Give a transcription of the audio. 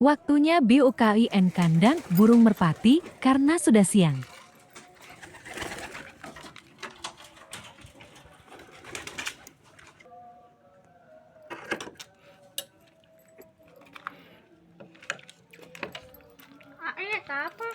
Waktunya BUKIN kandang burung merpati karena sudah siang. Ini apa?